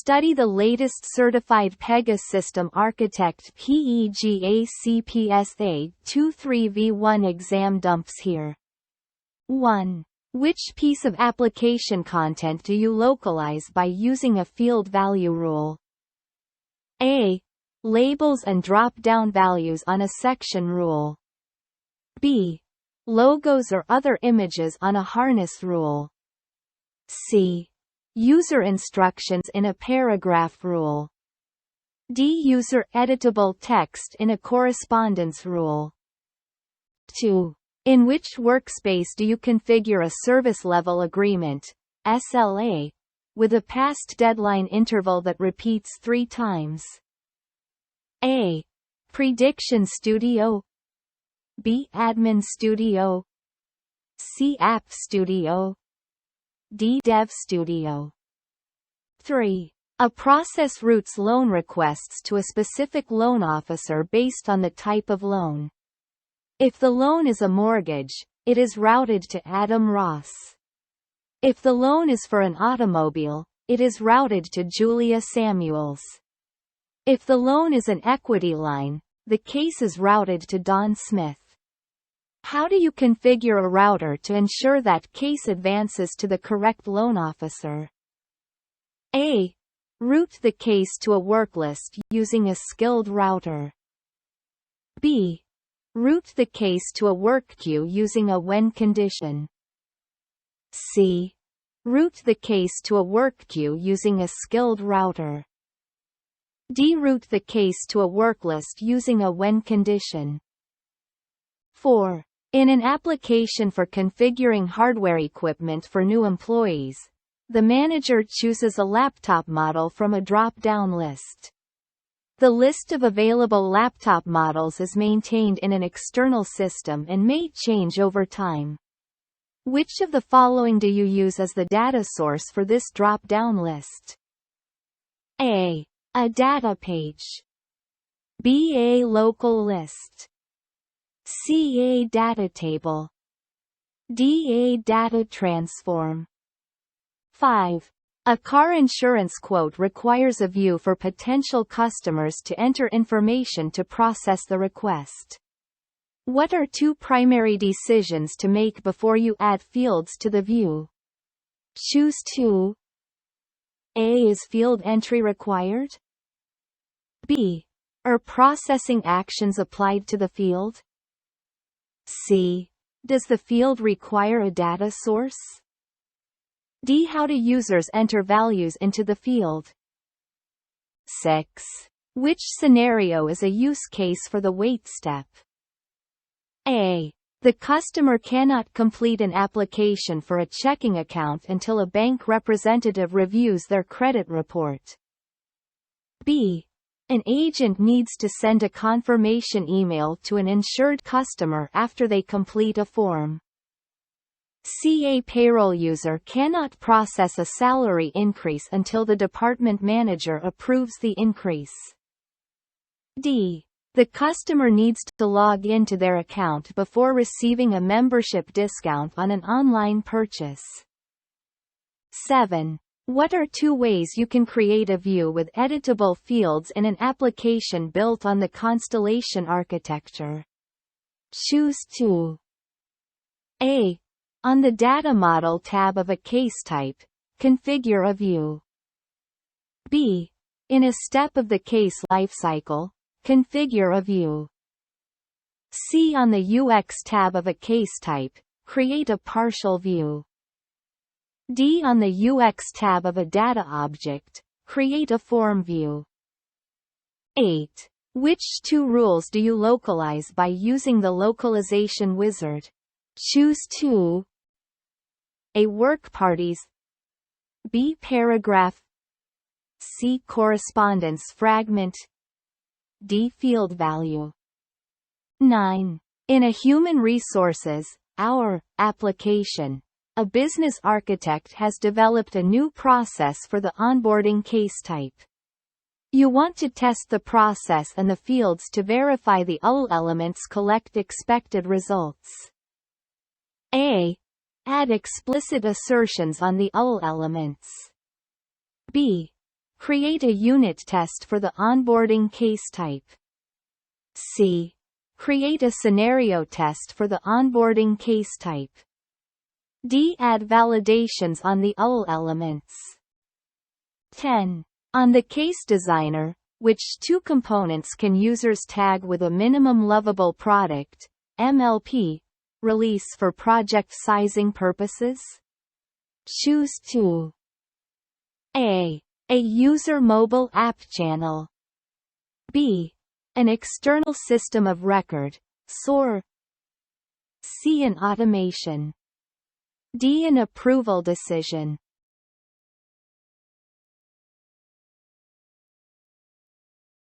Study the latest Certified Pega System Architect PEGACPSA23V1 Exam Dumps here. 1. Which piece of application content do you localize by using a field value rule? A. Labels and drop-down values on a section rule. B. Logos or other images on a harness rule. C. User instructions in a paragraph rule. D. User editable text in a correspondence rule. 2. In which workspace do you configure a service level agreement, SLA, with a past deadline interval that repeats 3 times? A. Prediction Studio. B. Admin Studio. C. App Studio. D. Dev Studio. 3. A process routes loan requests to a specific loan officer based on the type of loan. If the loan is a mortgage, it is routed to Adam Ross. If the loan is for an automobile, it is routed to Julia Samuels. If the loan is an equity line, the case is routed to Don Smith. How do you configure a router to ensure that case advances to the correct loan officer? A. Route the case to a worklist using a skilled router. B. Route the case to a work queue using a when condition. C. Route the case to a work queue using a skilled router. D. Route the case to a worklist using a when condition. 4. In an application for configuring hardware equipment for new employees, the manager chooses a laptop model from a drop-down list. The list of available laptop models is maintained in an external system and may change over time. Which of the following do you use as the data source for this drop-down list? A. A data page. B. A local list. C. A data table. D. A data transform. 5. A car insurance quote requires a view for potential customers to enter information to process the request. What are 2 primary decisions to make before you add fields to the view? Choose 2. A. Is field entry required? B. Are processing actions applied to the field? C. Does the field require a data source? D. How do users enter values into the field? 6. Which scenario is a use case for the wait step? A. The customer cannot complete an application for a checking account until a bank representative reviews their credit report. B. An agent needs to send a confirmation email to an insured customer after they complete a form. C. A payroll user cannot process a salary increase until the department manager approves the increase. D. The customer needs to log into their account before receiving a membership discount on an online purchase. 7. What are 2 ways you can create a view with editable fields in an application built on the Constellation architecture? Choose 2. A. On the Data Model tab of a case type, configure a view. B. In a step of the case lifecycle, configure a view. C. On the UX tab of a case type, create a partial view. D. On the UX tab of a data object, create a form view. 8. Which 2 rules do you localize by using the localization wizard? Choose 2. A. Work parties. B. Paragraph. C. Correspondence fragment. D. Field value. 9. In a human resources, our application, a business architect has developed a new process for the onboarding case type. You want to test the process and the fields to verify the UL elements collect expected results. A. Add explicit assertions on the UL elements. B. Create a unit test for the onboarding case type. C. Create a scenario test for the onboarding case type. D. Add validations on the UL elements. 10. On the case designer, which two components can users tag with a minimum lovable product, MLP, release for project sizing purposes? Choose 2. A user mobile app channel. B. An external system of record, SOR. C. An automation. D. An approval decision.